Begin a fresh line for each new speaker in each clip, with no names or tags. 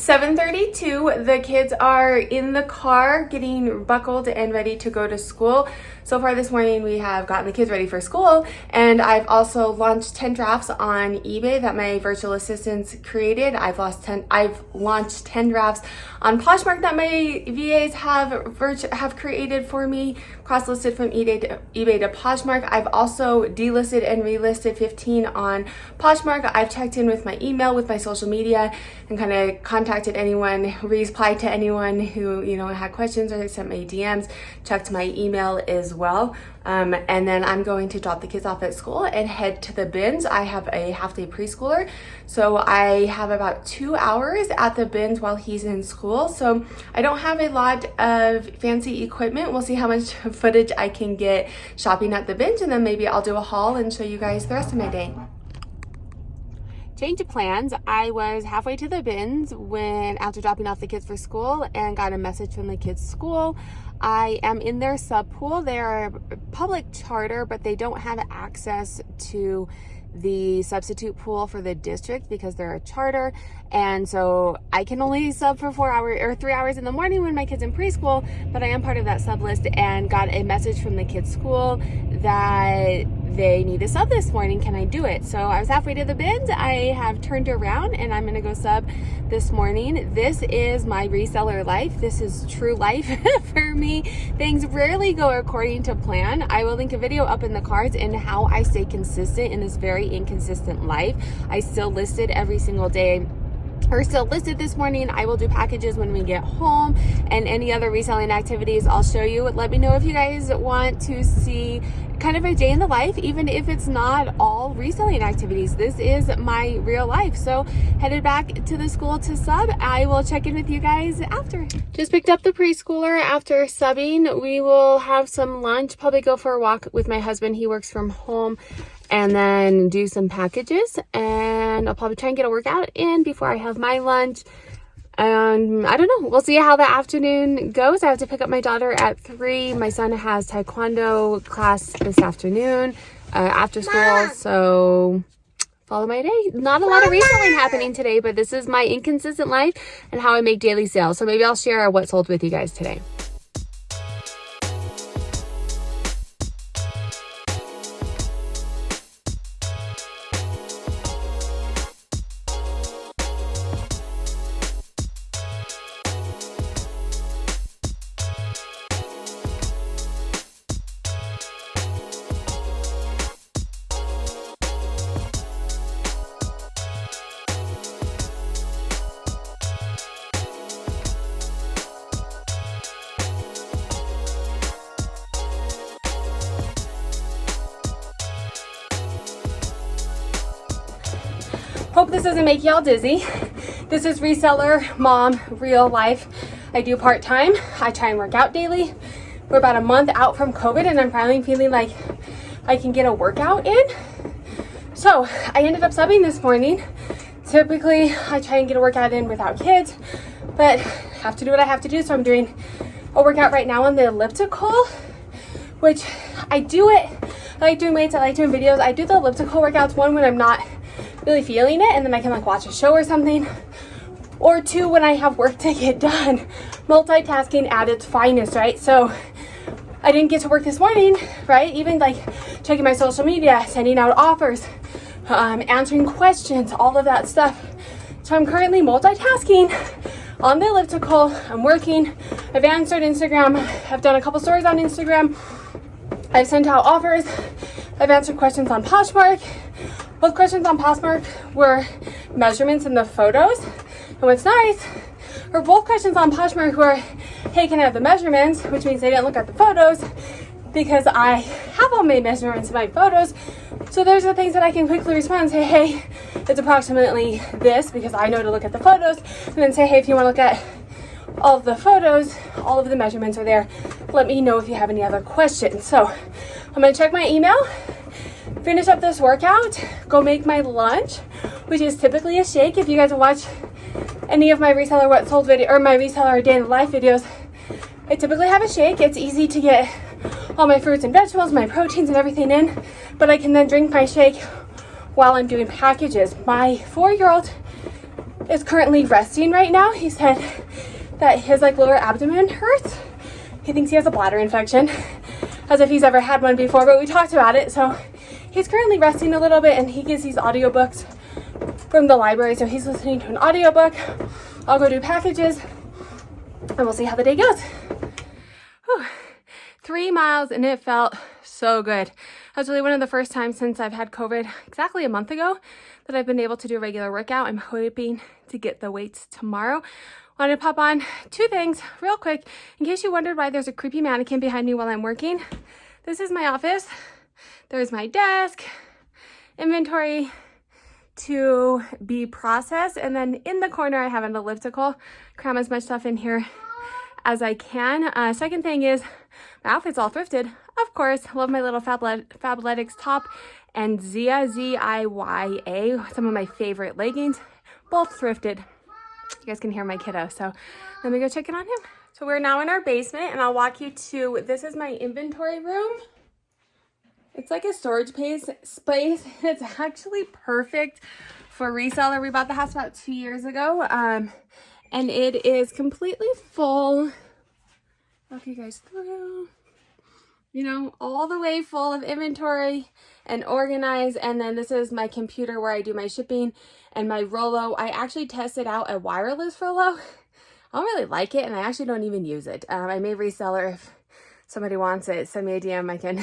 7:32. The kids are in the car getting buckled and ready to go to school. So far this morning we have gotten the kids ready for school, and I've also launched 10 drafts on eBay that my virtual assistants created. I've launched 10 drafts on Poshmark that my VAs have created for me, cross-listed from eBay to Poshmark. I've also delisted and relisted 15 on Poshmark. I've checked in with my email, with my social media, and kind of contacted anyone, replied to anyone who, had questions or sent me DMs, checked my email as well. And then I'm going to drop the kids off at school and head to the bins. I have a half-day preschooler, so I have about 2 hours at the bins while he's in school. So I don't have a lot of fancy equipment. We'll see how much footage I can get shopping at the bins, and then maybe I'll do a haul and show you guys the rest of my day. Change of plans. I was halfway to the bins after dropping off the kids for school and got a message from the kids' school. I am in their sub pool. They're a public charter, but they don't have access to the substitute pool for the district because they're a charter, and so I can only sub for 4 hours or 3 hours in the morning when my kids in preschool, but I am part of that sub list and got a message from the kids' school that they need a sub this morning. Can I do it? So I was halfway to the bins. I have turned around and I'm gonna go sub this morning. This is my reseller life. This is true life for me. Things rarely go according to plan. I will link a video up in the cards in how I stay consistent in this very inconsistent life. I still listed every single day, or still listed this morning. I will do packages when we get home, and any other reselling activities I'll show you. Let me know if you guys want to see kind of a day in the life, even if it's not all reselling activities. This is my real life. So headed back to the school to sub. I will check in with you guys after. Just picked up the preschooler after subbing. We will have some lunch, probably go for a walk with my husband. He works from home, and then do some packages, and I'll probably try and get a workout in before I have my lunch. I don't know. We'll see how the afternoon goes. I have to pick up my daughter at 3. My son has taekwondo class this afternoon after school. So follow my day. Not a lot of reselling happening today, but this is my inconsistent life and how I make daily sales. So maybe I'll share what sold with you guys today. Hope this doesn't make y'all dizzy. This is Reseller Mom, real life. I do part-time. I try and work out daily. We're about a month out from COVID, and I'm finally feeling like I can get a workout in. So I ended up subbing this morning. Typically, I try and get a workout in without kids, but have to do what I have to do. So I'm doing a workout right now on the elliptical, which I do it. I like doing weights. I like doing videos. I do the elliptical workouts, one, when I'm not really feeling it, and then I can watch a show or something, or 2, when I have work to get done. Multitasking at its finest, right? So I didn't get to work this morning, right? Even checking my social media, sending out offers, answering questions, all of that stuff. So I'm currently multitasking on the elliptical. I'm working. I've answered Instagram. I've done a couple stories on Instagram. I've sent out offers. I've answered questions on Poshmark. Both questions on Poshmark were measurements in the photos. And what's nice, or both questions on Poshmark were, hey, can I have the measurements? Which means they didn't look at the photos because I have all my measurements in my photos. So those are things that I can quickly respond and say, hey, it's approximately this, because I know to look at the photos. And then say, hey, if you want to look at all of the photos, all of the measurements are there. Let me know if you have any other questions. So I'm going to check my email, finish up this workout, go make my lunch, which is typically a shake. If you guys watch any of my reseller what sold video or my reseller day in the life videos, I typically have a shake. It's easy to get all my fruits and vegetables, my proteins and everything in, but I can then drink my shake while I'm doing packages. My 4-year-old is currently resting right now. He said that his like lower abdomen hurts. He thinks he has a bladder infection, as if he's ever had one before, but we talked about it. So he's currently resting a little bit, and he gets these audiobooks from the library. So he's listening to an audiobook. I'll go do packages and we'll see how the day goes. Whew. 3 miles and it felt so good. That's really one of the first times since I've had COVID exactly a month ago that I've been able to do a regular workout. I'm hoping to get the weights tomorrow. Wanted to pop on 2 things real quick in case you wondered why there's a creepy mannequin behind me while I'm working. This is my office. There's my desk, inventory to be processed, and then in the corner I have an elliptical. Cram as much stuff in here as I can. Second thing is my outfit's all thrifted. Of course, love my little Fabletics top and Zia, Z-I-Y-A, some of my favorite leggings, both thrifted. You guys can hear my kiddo, so let me go check in on him. So we're now in our basement, and I'll walk you to, this is my inventory room. It's like a storage space. It's actually perfect for reseller. We bought the house about 2 years ago, and it is completely full. Walk you guys through, you know, all the way full of inventory and organized. And then this is my computer where I do my shipping and my Rollo. I actually tested out a wireless Rollo. I don't really like it, and I actually don't even use it. I may reseller if somebody wants it. Send me a DM. I can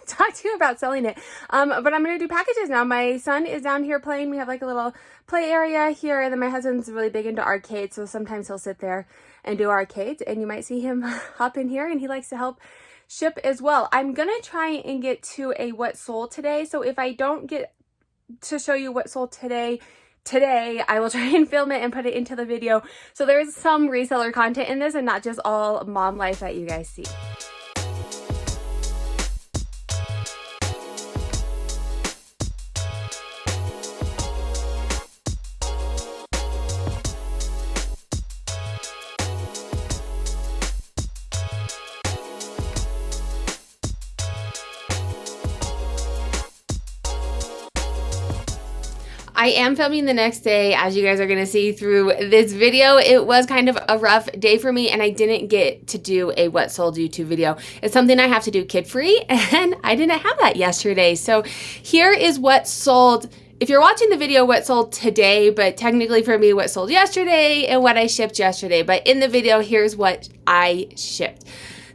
talk to you about selling it. But I'm going to do packages now. My son is down here playing. We have like a little play area here. And then my husband's really big into arcades. So sometimes he'll sit there and do arcades. And you might see him hop in here. And he likes to help ship as well. I'm going to try and get to a what sold today. So if I don't get to show you what sold today, I will try and film it and put it into the video. So there is some reseller content in this and not just all mom life that you guys see. I am filming the next day, as you guys are going to see through this video. It was kind of a rough day for me, and I didn't get to do a what sold YouTube video. It's something I have to do kid-free, and I didn't have that yesterday. So here is what sold. If you're watching the video, what sold today, but technically for me, what sold yesterday and what I shipped yesterday. But in the video, here's what I shipped.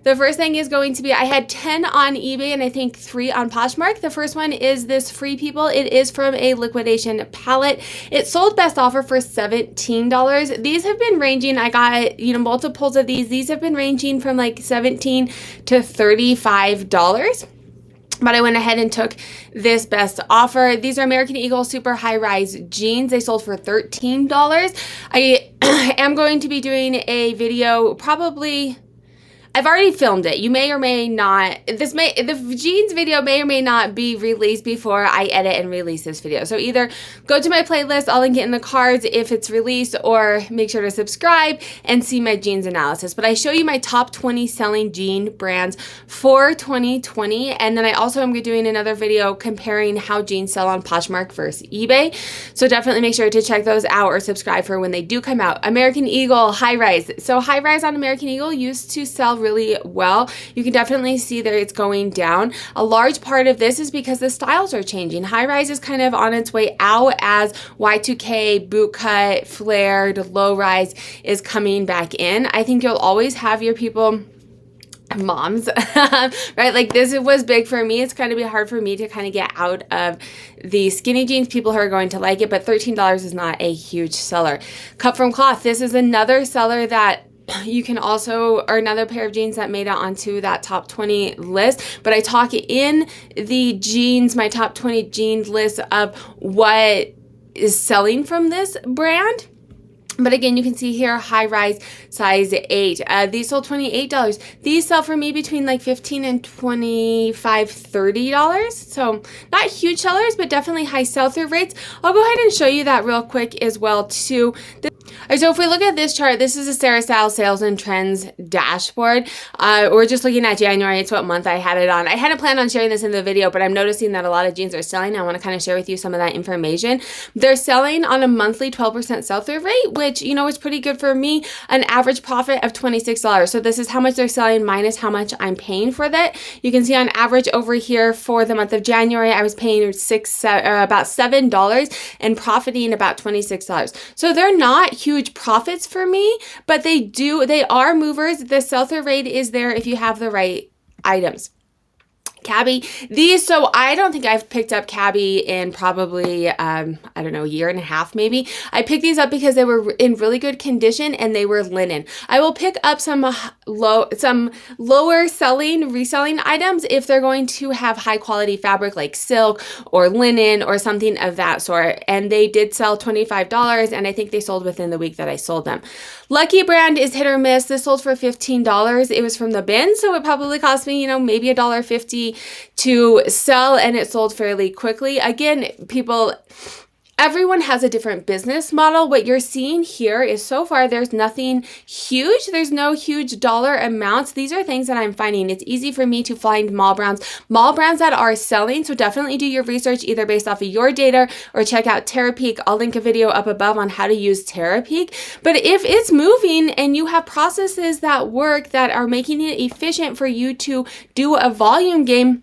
The first thing is going to be, I had 10 on eBay and I think 3 on Poshmark. The first one is this Free People. It is from a liquidation palette. It sold best offer for $17. These have been ranging, I got, you know, multiples of these. These have been ranging from like $17 to $35. But I went ahead and took this best offer. These are American Eagle super high rise jeans. They sold for $13. I am going to be doing a video probably, I've already filmed it. You may or may not, the jeans video may or may not be released before I edit and release this video. So either go to my playlist, I'll link it in the cards if it's released, or make sure to subscribe and see my jeans analysis. But I show you my top 20 selling jean brands for 2020. And then I also am doing another video comparing how jeans sell on Poshmark versus eBay. So definitely make sure to check those out or subscribe for when they do come out. American Eagle high rise. So high rise on American Eagle used to sell really well. You can definitely see that it's going down. A large part of this is because the styles are changing. High rise is kind of on its way out as Y2K, boot cut, flared, low rise is coming back in. I think you'll always have your people, moms, right? Like this was big for me. It's going to be hard for me to kind of get out of the skinny jeans. People who are going to like it, but $13 is not a huge seller. Cut from cloth. This is another seller that you can also, or another pair of jeans that made it onto that top 20 list. But I talk in the jeans, my top 20 jeans list of what is selling from this brand. But again, you can see here, high rise, size 8. These sold $28. These sell for me between like $15 and $25, $30. So not huge sellers, but definitely high sell-through rates. I'll go ahead and show you that real quick as well too. Alright, so if we look at this chart, this is a Sarah Style Sales and Trends dashboard. We're just looking at January. It's what month I had it on. I hadn't planned on sharing this in the video, but I'm noticing that a lot of jeans are selling. I want to kind of share with you some of that information. They're selling on a monthly 12% sell-through rate, which, you know, is pretty good for me. An average profit of $26. So this is how much they're selling minus how much I'm paying for that. You can see on average over here for the month of January, I was paying about $7 and profiting about $26. So they're not huge profits for me, but they are movers. The sell-through rate is there if you have the right items. Cabby, so I don't think I've picked up Cabby in probably, I don't know, a year and a half maybe. I picked these up because they were in really good condition and they were linen. I will pick up some lower selling, reselling items if they're going to have high quality fabric like silk or linen or something of that sort. And they did sell $25 and I think they sold within the week that I sold them. Lucky brand is hit or miss. This sold for $15. It was from the bin, so it probably cost me, you know, maybe $1.50 to sell, and it sold fairly quickly. Again, everyone has a different business model. What you're seeing here is so far there's nothing huge. There's no huge dollar amounts. These are things that I'm finding. It's easy for me to find mall brands that are selling. So definitely do your research either based off of your data or check out Terapeak. I'll link a video up above on how to use Terapeak. But if it's moving and you have processes that work that are making it efficient for you to do a volume game,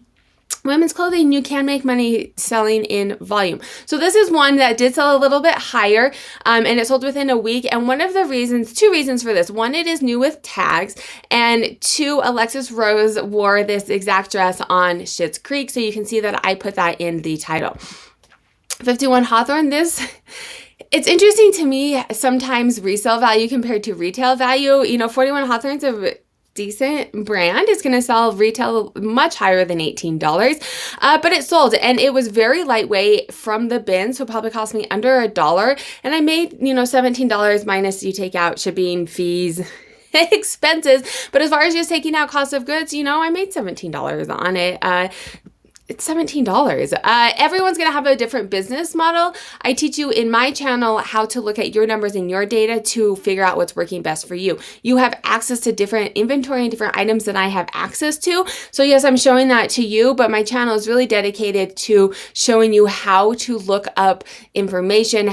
women's clothing, you can make money selling in volume. So this is one that did sell a little bit higher, and it sold within a week. And two reasons for this. One, it is new with tags, and two, Alexis Rose wore this exact dress on Schitt's Creek. So you can see that I put that in the title. 51 Hawthorne, it's interesting to me, sometimes resale value compared to retail value. You know, 41 Hawthorne's a decent brand. It's going to sell retail much higher than $18, but it sold, and it was very lightweight from the bin, so it probably cost me under $1, and I made, you know, $17 minus you take out shipping fees, expenses. But as far as just taking out cost of goods, you know, I made $17 on it. It's $17. Everyone's going to have a different business model. I teach you in my channel how to look at your numbers and your data to figure out what's working best for you. You have access to different inventory and different items than I have access to. So yes, I'm showing that to you, but my channel is really dedicated to showing you how to look up information,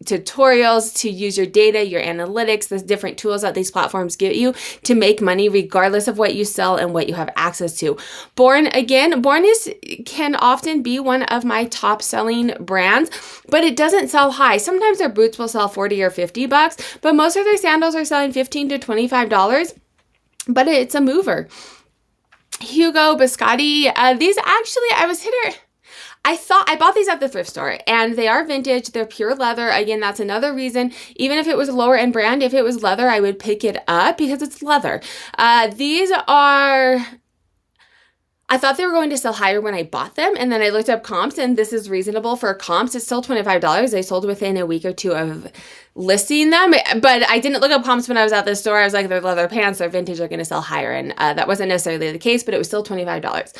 tutorials to use your data, your analytics, the different tools that these platforms give you to make money regardless of what you sell and what you have access to. Born can often be one of my top selling brands, but it doesn't sell high. Sometimes their boots will sell $40 or $50, but most of their sandals are selling $15 to $25, but it's a mover. Hugo Biscotti, these actually, I bought these at the thrift store, and they are vintage. They're pure leather. Again, that's another reason, even if it was a lower end brand, if it was leather, I would pick it up because it's leather. I thought they were going to sell higher when I bought them, and then I looked up comps, and this is reasonable for comps. It's still $25. They sold within a week or two of listing them, but I didn't look up comps when I was at the store. I was like, they're leather pants, they're vintage, they're going to sell higher, and that wasn't necessarily the case, but it was still $25.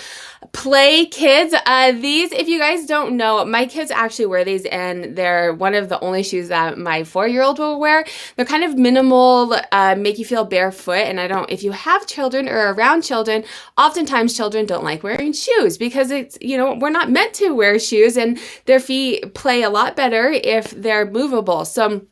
Play Kids, these, if you guys don't know, my kids actually wear these, and they're one of the only shoes that my 4-year-old will wear. They're kind of minimal, make you feel barefoot, and if you have children or around children, oftentimes children don't like wearing shoes because it's, you know, we're not meant to wear shoes, and their feet play a lot better if they're movable. So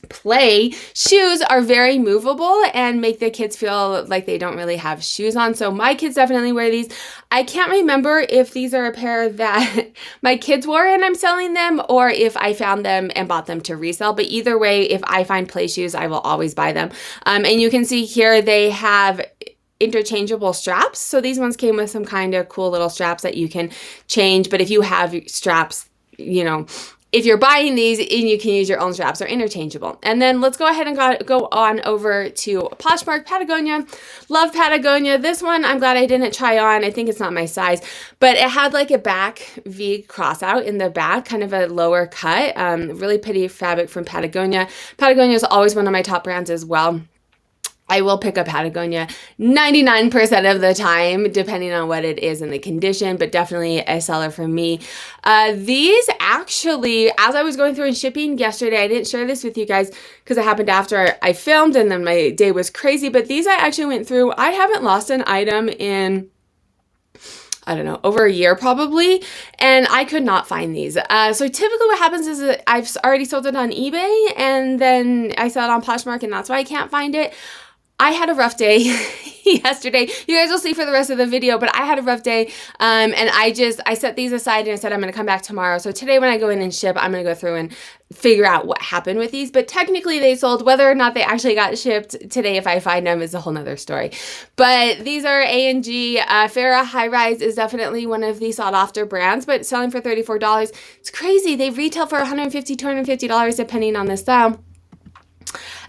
Play shoes are very movable and make the kids feel like they don't really have shoes on. So my kids definitely wear these. I can't remember if these are a pair that my kids wore and I'm selling them, or if I found them and bought them to resell. But either way, if I find Play shoes, I will always buy them. And you can see here they have interchangeable straps. So these ones came with some kind of cool little straps that you can change. But if you have straps, you know, if you're buying these, and you can use your own straps, they're interchangeable. And then let's go ahead and go on over to Poshmark, Patagonia. Love Patagonia. This one, I'm glad I didn't try on. I think it's not my size, but it had like a back V cross out in the back, kind of a lower cut. Really pretty fabric from Patagonia. Patagonia is always one of my top brands as well. I will pick up Patagonia 99% of the time, depending on what it is and the condition, but definitely a seller for me. These actually, as I was going through and shipping yesterday, I didn't share this with you guys because it happened after I filmed and then my day was crazy, but these I actually went through. I haven't lost an item in, I don't know, over a year probably, and I could not find these. So typically what happens is that I've already sold it on eBay and then I sell it on Poshmark, and that's why I can't find it. I had a rough day yesterday. You guys will see for the rest of the video, but I had a rough day, and I set these aside and I said I'm going to come back tomorrow. So today when I go in and ship, I'm going to go through and figure out what happened with these. But technically they sold. Whether or not they actually got shipped today, if I find them, is a whole nother story. But these are A&G. Farrah High Rise is definitely one of the sought after brands, but selling for $34. It's crazy. They retail for $150, $250 depending on the style.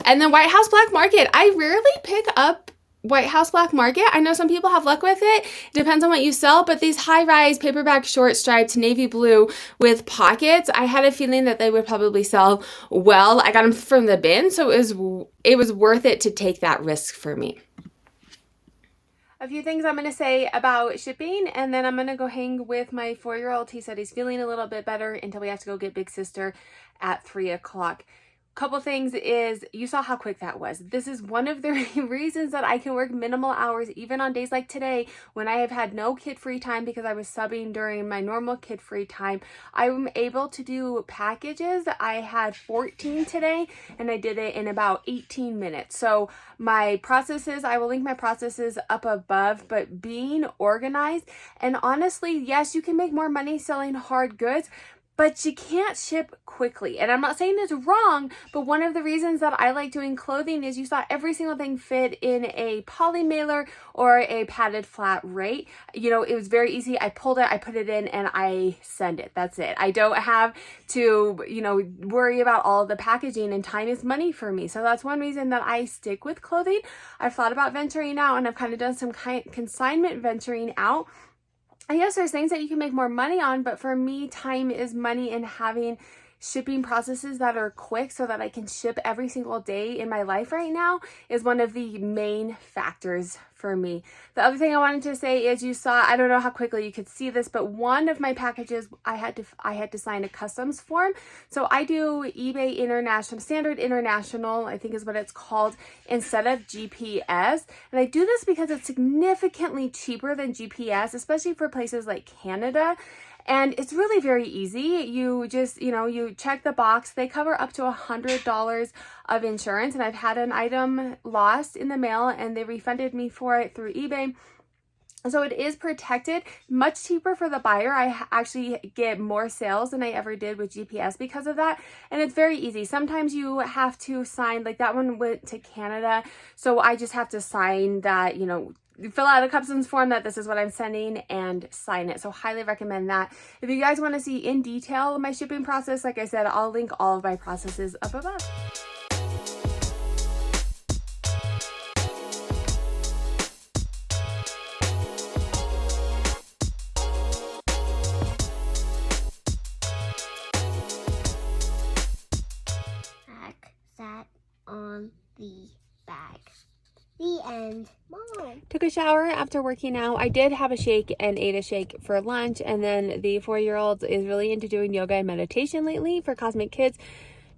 And then White House Black Market. I rarely pick up White House Black Market. I know some people have luck with it. Depends on what you sell, but these high-rise paperback short striped navy blue with pockets, I had a feeling that they would probably sell well. I got them from the bin, so it was worth it to take that risk for me. A few things I'm going to say about shipping, and then I'm going to go hang with my 4-year-old. He said he's feeling a little bit better until we have to go get big sister at 3 o'clock. Couple things is, you saw how quick that was. This is one of the reasons that I can work minimal hours even on days like today when I have had no kid free time because I was subbing during my normal kid free time. I'm able to do packages. I had 14 today and I did it in about 18 minutes. So my processes, I will link my processes up above, but being organized, and honestly, yes, you can make more money selling hard goods, but you can't ship quickly. And I'm not saying it's wrong, but one of the reasons that I like doing clothing is you saw every single thing fit in a poly mailer or a padded flat rate. You know, it was very easy. I pulled it, I put it in, and I send it. That's it. I don't have to, you know, worry about all of the packaging, and time is money for me. So that's one reason that I stick with clothing. I've thought about venturing out, and I've kind of done some consignment venturing out. And yes, there's things that you can make more money on, but for me, time is money, and having shipping processes that are quick so that I can ship every single day in my life right now is one of the main factors for me. The other thing I wanted to say is, you saw, I don't know how quickly you could see this, but one of my packages, I had to sign a customs form. So I do eBay International, Standard International, I think is what it's called, instead of GPS. And I do this because it's significantly cheaper than GPS, especially for places like Canada. And it's really very easy. You just, you know, you check the box. They cover up to $100 of insurance. And I've had an item lost in the mail and they refunded me for it through eBay. So it is protected, much cheaper for the buyer. I actually get more sales than I ever did with GPS because of that. And it's very easy. Sometimes you have to sign, like that one went to Canada. So I just have to sign that, you know, fill out a customs form that this is what I'm sending and sign it. So highly recommend that. If you guys want to see in detail my shipping process, like I said, I'll link all of my processes up above.
Sat on the bag. The end. Mom.
Took a shower after working out. I did have a shake and ate a shake for lunch. And then the 4-year-old is really into doing yoga and meditation lately for Cosmic Kids.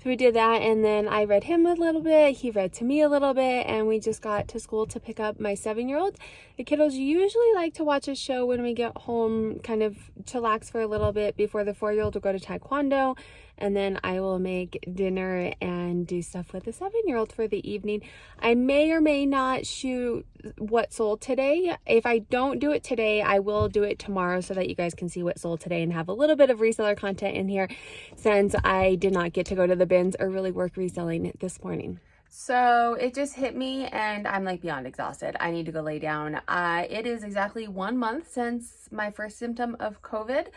So we did that, and then I read him a little bit, he read to me a little bit, and we just got to school to pick up my 7-year-old. The kiddos usually like to watch a show when we get home, kind of chillax for a little bit before the 4-year-old will go to Taekwondo, and then I will make dinner and do stuff with the 7-year-old for the evening. I may or may not shoot what sold today. If I don't do it today, I will do it tomorrow so that you guys can see what sold today and have a little bit of reseller content in here, since I did not get to go to the bins or really work reselling this morning. So it just hit me and I'm like beyond exhausted. I need to go lay down. It is exactly 1 month since my first symptom of COVID.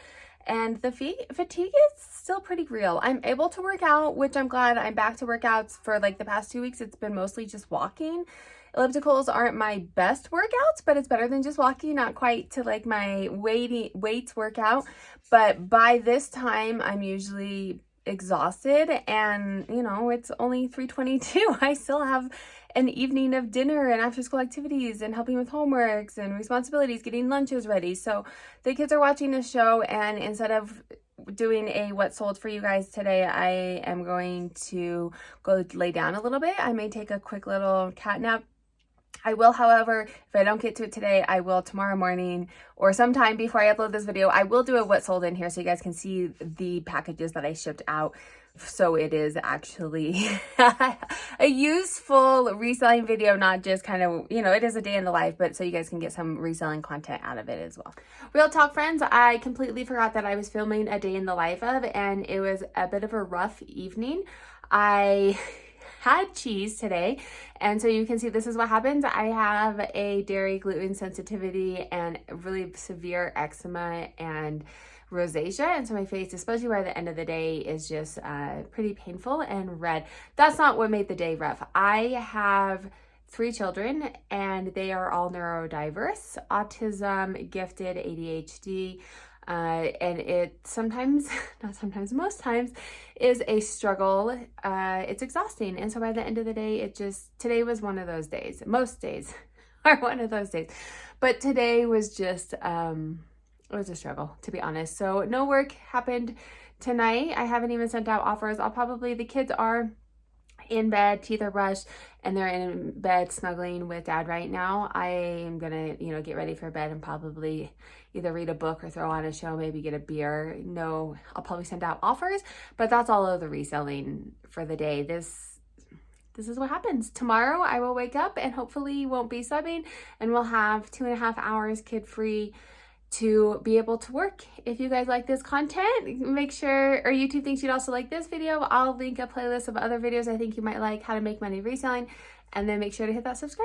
and the fatigue is still pretty real. I'm able to work out, which I'm glad. I'm back to workouts. For like the past 2 weeks, it's been mostly just walking. Ellipticals aren't my best workouts, but it's better than just walking. Not quite to like my weights workout, but by this time I'm usually exhausted, and you know, it's only 3:22. I still have an evening of dinner and after school activities and helping with homeworks and responsibilities, getting lunches ready. So the kids are watching a show, and instead of doing a what sold for you guys today, I am going to go lay down a little bit. I may take a quick little cat nap. I will, however, if I don't get to it today, I will tomorrow morning or sometime before I upload this video. I will do a what sold in here so you guys can see the packages that I shipped out. So it is actually a useful reselling video, not just kind of, you know, it is a day in the life, but so you guys can get some reselling content out of it as well. Real talk, friends, I completely forgot that I was filming a day in the life of, and it was a bit of a rough evening. I had cheese today, and so you can see this is what happens. I have a dairy gluten sensitivity and really severe eczema and rosacea, and so my face, especially by the end of the day, is just pretty painful and red. That's not what made the day rough. I have 3 children, and they are all neurodiverse: autism, gifted, ADHD, and it sometimes, not sometimes, most times, is a struggle. It's exhausting, and so by the end of the day, today was one of those days. Most days are one of those days, but today was just it was a struggle, to be honest. So no work happened tonight. I haven't even sent out offers. the kids are in bed, teeth are brushed, and they're in bed snuggling with dad right now. I am gonna, you know, get ready for bed and probably either read a book or throw on a show, maybe get a beer. No, I'll probably send out offers, but that's all of the reselling for the day. This is what happens. Tomorrow I will wake up and hopefully won't be subbing, and we'll have 2.5 hours kid free to be able to work. If you guys like this content, make sure, or YouTube thinks you'd also like this video, I'll link a playlist of other videos I think you might like, how to make money reselling, and then make sure to hit that subscribe